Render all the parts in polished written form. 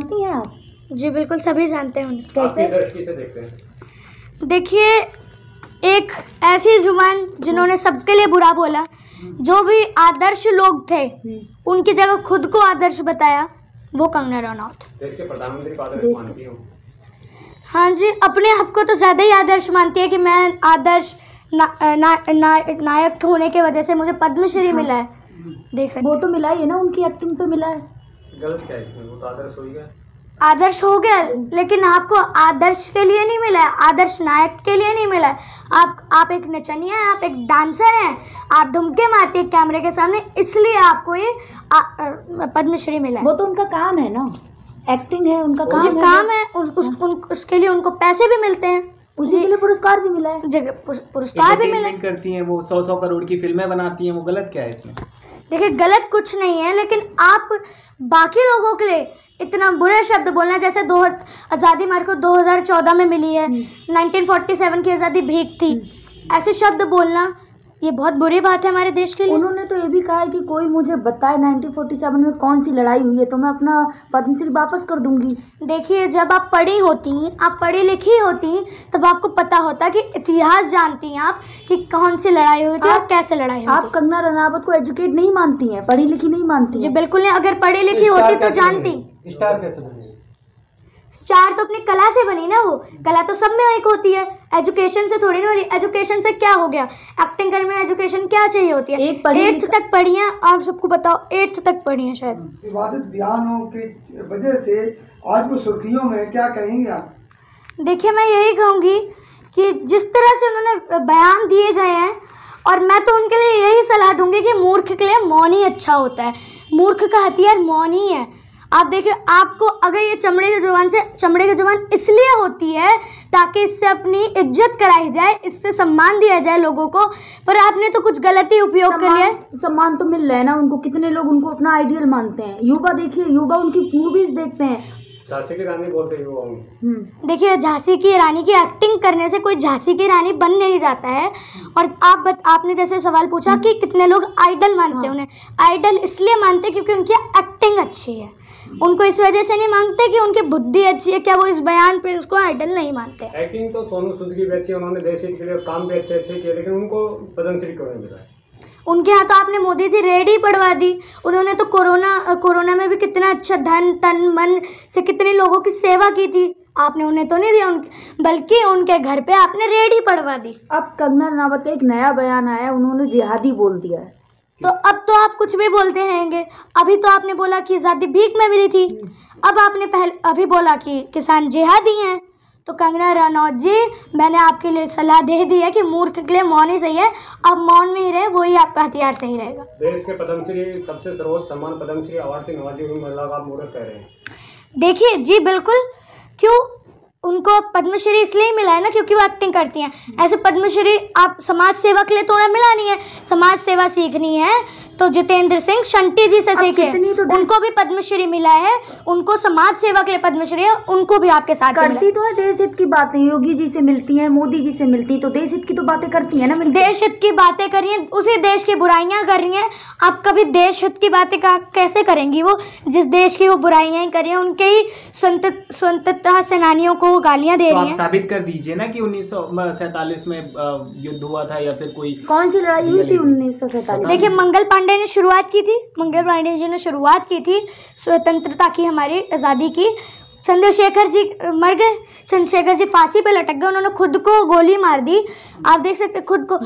जानती हैं आप? जी बिल्कुल, सभी जानते हैं उन्हें। कैसे दृष्टि से देखते हैं? देखिए, एक ऐसी जुबान जिन्होंने सबके लिए बुरा बोला, जो भी आदर्श लोग थे उनकी जगह खुद को आदर्श बताया, वो कंगना रनौत। देश के प्रधानमंत्री को आदर्श मानती हूँ। हाँ जी, अपने आप को तो ज़्यादा ही आदर्श मानती है कि मैं आदर्श नायक होने की वजह से मुझे पद्मश्री मिला है। देख सकते वो तो मिला ही है ना, उनकी एक्टिंग पे मिला है। गलत क्या है इसमें? वो तो आदर्श हो ही गया। आदर्श हो गया, लेकिन आपको आदर्श के लिए नहीं मिला है, आदर्श नायक के लिए नहीं मिला है। आप एक नचनिया हैं, आप एक डांसर हैं, आप ढुमके मारती हैं कैमरे के सामने, इसलिए आपको ये पद्मश्री मिला है। वो तो उनका काम है ना, एक्टिंग है उनका काम है। उसके लिए उनको पैसे भी मिलते हैं, उसी के लिए पुरस्कार भी मिला है। पुरस्कार भी मिला करती हैं वो, 100 करोड़ की फिल्में बनाती हैं, वो गलत क्या है इसमें? देखिए, गलत कुछ नहीं है, लेकिन आप बाकी लोगों के लिए इतना बुरे शब्द बोलना, जैसे आज़ादी हमारे को 2014 में मिली है, 1947 की आज़ादी भीख थी, ऐसे शब्द बोलना ये बहुत बुरी बात है हमारे देश के लिए। उन्होंने तो ये भी कहा है कि कोई मुझे बताए 1947 में कौन सी लड़ाई हुई है तो मैं अपना पद्मश्री वापस कर दूंगी। देखिए, जब आप पढ़ी होती, आप पढ़ी लिखी होती, तब आपको पता होता कि इतिहास जानती हैं आप कि कौन सी लड़ाई हुई थी और कैसे लड़ाई हुई थी। आप कंगना रनावत को एजुकेट नहीं मानती हैं, पढ़ी लिखी नहीं मानती जी बिल्कुल नहीं, अगर पढ़ी लिखी होती तो जानती। स्टार कैसे बनी? स्टार तो अपनी कला से बनी ना, वो कला तो सब में एक होती है, एजुकेशन से थोड़ी ना होती। एजुकेशन से क्या हो गया? एक्टिंग करने में एजुकेशन क्या चाहिए होती है? 8th तक पढ़ी है, आप सबको बताओ, 8th तक पढ़ी है शायद। विवादित बयानों की वजह से आज वो सुर्खियों में, क्या कहेंगे आप? देखिए, मैं यही कहूँगी कि जिस तरह से उन्होंने बयान दिए गए हैं, और मैं तो उनके लिए यही सलाह दूंगी कि मूर्ख के लिए मौन ही अच्छा होता है। मूर्ख का हथियार मौन ही है। आप देखिए, आपको अगर ये चमड़े की जुबान इसलिए होती है ताकि इससे अपनी इज्जत कराई जाए, इससे सम्मान दिया जाए लोगों को, पर आपने तो कुछ गलती उपयोग कर लिया। सम्मान तो मिल रहा है ना उनको, कितने लोग उनको अपना आइडियल मानते हैं। युवा देखिए, युवा उनकी मूवीज देखते हैं। झांसी की रानी बोलते हैं। देखिए, झांसी की रानी की एक्टिंग करने से कोई झांसी की रानी बन नहीं जाता है। और आपने जैसे सवाल पूछा कि कितने लोग आइडल मानते हैं उन्हें, आइडल इसलिए मानते क्योंकि उनकी एक्टिंग अच्छी है। उनको इस वजह से नहीं मांगते कि उनकी बुद्धि अच्छी है, क्या वो इस बयान पे उसको आइडल नहीं मानते। एक्टिंग तो सोनू सूद की भी अच्छी है, उन्होंने देश हित के लिए काम भी अच्छे किए, लेकिन उनको पद्मश्री क्यों नहीं मिला? उनके यहाँ तो आपने मोदी जी रेड ही पड़वा दी। उन्होंने तो कोरोना में भी कितना अच्छा धन तन मन से कितने लोगों की सेवा की थी, आपने उन्हें तो नहीं दिया, बल्कि उनके घर पे आपने रेड ही पड़वा दी। अब कंगना रनावत का एक नया बयान आया, उन्होंने जिहादी बोल दिया है। तो अब तो आप कुछ भी बोलते रहेंगे। अभी तो आपने बोला कि आज़ादी भीख में मिली थी, अब आपने अभी बोला कि किसान जिहादी हैं। तो कंगना रनौत जी, मैंने आपके लिए सलाह दे दी है कि मूर्ख के लिए मौन ही सही है, अब मौन में ही रहे, वही आपका हथियार सही रहेगा। देश के पद्मश्री सबसे सर्वोच्च सम्मान पद्मश्री अवार्ड से नवाजी हुई महिला का आप मूर्ख कह रहे हैं। देखिए जी बिल्कुल, क्यों उनको पद्मश्री इसलिए मिला है ना क्योंकि वो एक्टिंग करती हैं। ऐसे पद्मश्री आप समाज सेवा के लिए तो उन्हें मिला नहीं है। समाज सेवा सीखनी है तो जितेंद्र सिंह शंटी जी से सीखे, उनको भी पद्मश्री मिला है, उनको समाज सेवा के लिए पद्मश्री है, उनको भी आपके साथ करती तो है। देश हित की बातें योगी जी से मिलती हैं, मोदी जी से मिलती, तो देश हित की तो बातें करती है ना। देश हित की बातें कर रही हैं, उसी देश की बुराइयां कर रही हैं। आप कभी देश हित की बातें कैसे करेंगी? वो जिस देश की वो बुराइयां ही कर रही हैं, उनके ही स्वतंत्रता सेनानियों को गालियां दे रही हैं। साबित कर दीजिए ना कि 1947 में युद्ध हुआ था या फिर कोई कौन सी लड़ाई हुई थी 1947? देखिए, मंगल पांडे ने शुरुआत की थी, मंगल पांडे जी ने शुरुआत की थी स्वतंत्रता की, हमारी आज़ादी की। चंद्रशेखर जी मर गए, चंद्रशेखर जी फांसी पे लटक गए, उन्होंने खुद को गोली मार दी। आप देख सकते हैं खुद को,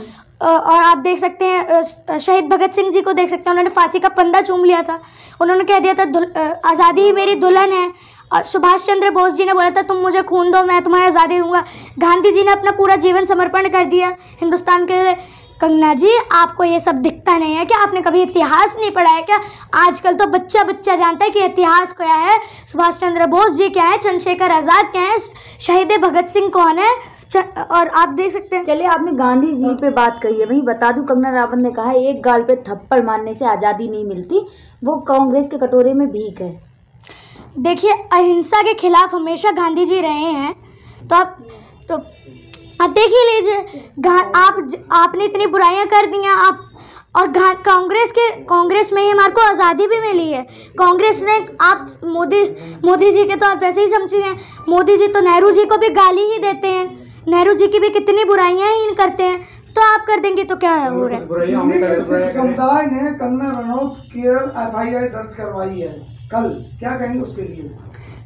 और आप देख सकते हैं शहीद भगत सिंह जी को देख सकते हैं, उन्होंने फांसी का फंदा चूम लिया था। उन्होंने कह दिया था आज़ादी ही मेरी दुल्हन है। सुभाष चंद्र बोस जी ने बोला था तुम मुझे खून दो, मैं तुम्हें आज़ादी दूंगा। गांधी जी ने अपना पूरा जीवन समर्पण कर दिया हिंदुस्तान के लिए। कंगना जी, आपको ये सब दिखता नहीं है क्या? आपने कभी इतिहास नहीं पढ़ा है क्या? आजकल तो बच्चा बच्चा जानता है कि इतिहास क्या है, सुभाष चंद्र बोस जी क्या है, चंद्रशेखर आज़ाद क्या है, शहीद भगत सिंह कौन है। और आप देख सकते हैं। चलिए, आपने गांधी जी पे बात कही है, वही बता दूं, कंगना रनावत ने कहा है एक गाल पे थप्पड़ मारने से आज़ादी नहीं मिलती, वो कांग्रेस के कटोरे में भीख है। देखिए, अहिंसा के खिलाफ हमेशा गांधी जी रहे हैं, तो आप देख ही लीजिए, आपने इतनी बुराइयां कर दी हैं, और कांग्रेस में ही हमारे को आज़ादी भी मिली है। कांग्रेस ने, आप मोदी जी के तो आप वैसे ही समझिए हैं, मोदी जी तो नेहरू जी को भी गाली ही देते हैं, नेहरू जी की भी कितनी बुराइयां ही करते हैं, तो आप कर देंगे तो क्या हो रहा है। दिल्ली के सिख समुदाय ने कंगना रनौत केरल FIR दर्ज करवाई है कल, क्या कहेंगे उसके लिए?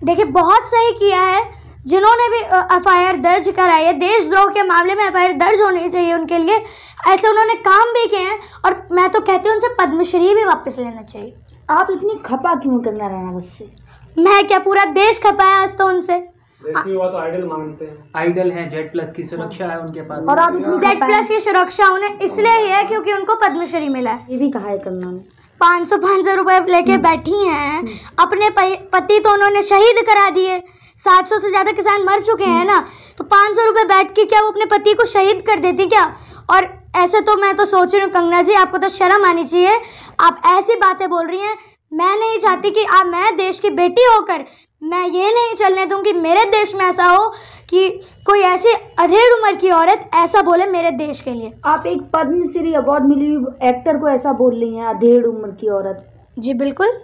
देखिए, बहुत सही किया है जिन्होंने भी FIR दर्ज कराई है। देशद्रोह के मामले में FIR दर्ज होनी चाहिए उनके लिए, ऐसे उन्होंने काम भी किए हैं। और मैं तो कहती हूँ उनसे पद्मश्री भी वापस लेना चाहिए। आप इतनी खपा क्यों कंगना रनावत से? मैं क्या, पूरा देश खपा है आज तो उनसे। हुआ तो आइडल मांगते हैं, आइडल है, Z+ की सुरक्षा है उनके पास। और आप इतनी Z+ की सुरक्षा उन्हें इसलिए ही है क्योंकि उनको पद्मश्री मिला है। ये भी कहा है कंगना ने। 500 रुपए लेके बैठी हैं, अपने पति तो उन्होंने शहीद करा दिए, 700 से ज़्यादा किसान मर चुके हैं ना, तो 500 रुपए बैठ के क्या वो अपने पति को शहीद कर देती क्या? और ऐसे तो मैं तो सोच रही हूँ कंगना जी, आपको तो शर्म आनी चाहिए, आप ऐसी बातें बोल रही हैं। मैं नहीं चाहती कि मैं देश की बेटी होकर मैं ये नहीं चलने दूंगी मेरे देश में ऐसा हो कि कोई ऐसी अधेड़ उम्र की औरत ऐसा बोले मेरे देश के लिए। आप एक पद्मश्री अवार्ड मिली एक्टर को ऐसा बोल रही हैं, अधेड़ उम्र की औरत। जी बिल्कुल,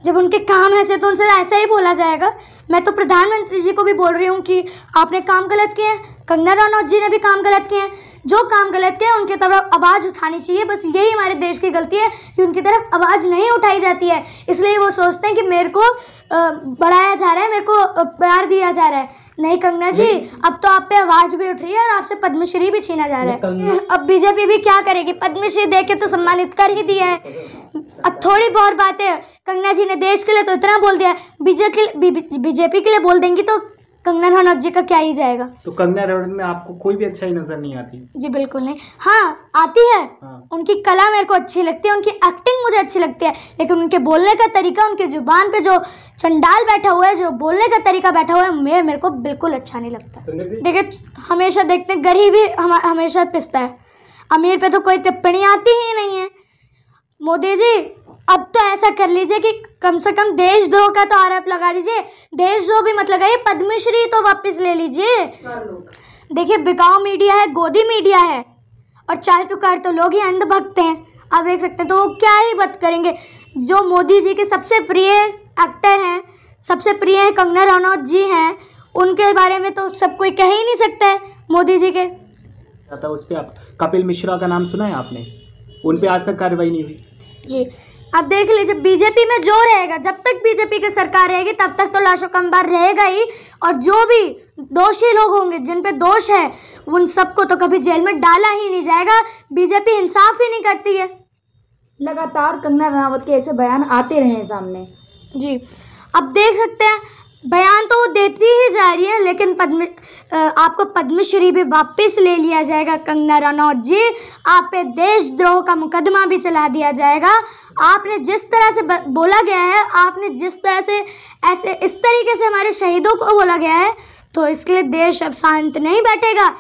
जब उनके काम ऐसे तो उनसे ऐसा ही बोला जाएगा। मैं तो प्रधानमंत्री जी को भी बोल रही हूँ कि आपने काम गलत किए हैं, कंगना रनौत जी ने भी काम गलत किए हैं। जो काम गलत किए हैं उनकी तरफ आवाज़ उठानी चाहिए। बस यही हमारे देश की गलती है कि उनकी तरफ आवाज़ नहीं उठाई जाती है, इसलिए वो सोचते हैं कि मेरे को बढ़ाया जा रहा है, मेरे को प्यार दिया जा रहा है। नहीं कंगना जी, अब तो आप पे आवाज़ भी उठ रही है और आपसे पद्मश्री भी छीना जा रहा है। अब बीजेपी भी क्या करेगी, पद्मश्री दे के तो सम्मानित कर ही दिया है। अब थोड़ी बहुत बातें कंगना जी ने देश के लिए तो इतना बोल दिया, बीजेपी के लिए बोल देंगी तो कंगना रनौत जी का क्या ही जाएगा। तो कंगना रनौत में आपको कोई भी अच्छाई नजर नहीं आती? जी बिल्कुल नहीं। हाँ आती है, उनकी कला मेरे को अच्छी लगती है, उनकी एक्टिंग मुझे अच्छी लगती है, लेकिन उनके बोलने का तरीका, उनके जुबान पे जो चंडाल बैठा हुआ है, जो बोलने का तरीका बैठा हुआ है, मेरे को बिल्कुल अच्छा नहीं लगता। देखिए, हमेशा देखते हैं गरीब ही हमेशा पिसता है, अमीर पे तो कोई टिप्पणी आती ही नहीं है। मोदी जी अब तो ऐसा कर लीजिए कि कम से कम देशद्रोह का तो आरोप लगा दीजिए, देशद्रोह भी मत लगाइए, पद्मश्री तो वापस ले लीजिए। देखिए, बिकाऊ मीडिया है, गोदी मीडिया है, और चाल पुकार तो लोग ही अंधभक्त हैं, आप देख सकते हैं। तो वो क्या ही बात करेंगे। जो मोदी जी के सबसे प्रिय एक्टर हैं, सबसे प्रिय है कंगना रनौत जी हैं, उनके बारे में तो सब कोई कह ही नहीं सकता है मोदी जी के। उस पर आप कपिल मिश्रा का नाम सुना है आपने? उन पे आज तक कार्रवाई नहीं हुई। जी, अब देख लीजिए, बीजेपी में जो रहेगा, जब तक बीजेपी की सरकार रहेगी तब तक तो लाशों का अंबार रहेगा ही, और जो भी दोषी लोग होंगे, जिन पे दोष है, उन सबको तो कभी जेल में डाला ही नहीं जाएगा। बीजेपी इंसाफ ही नहीं करती है। लगातार कंगना रनावत के ऐसे बयान आते रहे हैं सामने। जी, अब देख सकते हैं बयान तो वो देती ही जा रही है, लेकिन आपको पद्मश्री भी वापस ले लिया जाएगा कंगना रनौत जी। आप पे देशद्रोह का मुकदमा भी चला दिया जाएगा। आपने जिस तरह से बोला गया है, आपने जिस तरह से ऐसे इस तरीके से हमारे शहीदों को बोला गया है, तो इसके लिए देश अब शांत नहीं बैठेगा।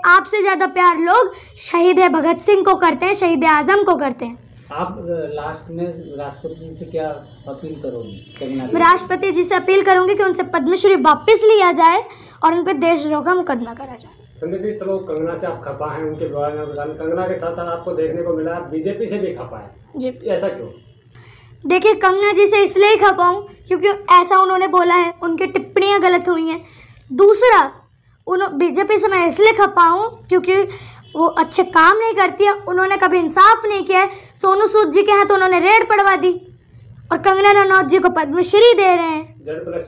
आपसे ज़्यादा प्यार लोग शहीद भगत सिंह को करते हैं, शहीद आजम को करते हैं। आप लास्ट में राष्ट्रपति जी से क्या अपील करोगे? मैं राष्ट्रपति जी से अपील करूंगी कि उनसे पद्मश्री वापस लिया जाए और उन पर देशद्रोह का मुकदमा करा जाए। संदीप जी, चलो कंगना से आप खपा हैं, उनके बारे में बताएं। कंगना के साथ साथ आपको देखने को मिला बीजेपी से भी खपा है जी, ऐसा क्यों? देखिए, कंगना जी से इसलिए ही खपा हूँ क्योंकि ऐसा उन्होंने बोला है, उनकी टिप्पणियाँ गलत हुई हैं। दूसरा, बीजेपी से मैं इसलिए खपा हूँ क्योंकि वो अच्छे काम नहीं करती है, उन्होंने कभी इंसाफ नहीं किया है। सोनू सूद जी के यहाँ तो उन्होंने रेड पड़वा दी और कंगना रनौत जी को पद्मश्री दे रहे हैं।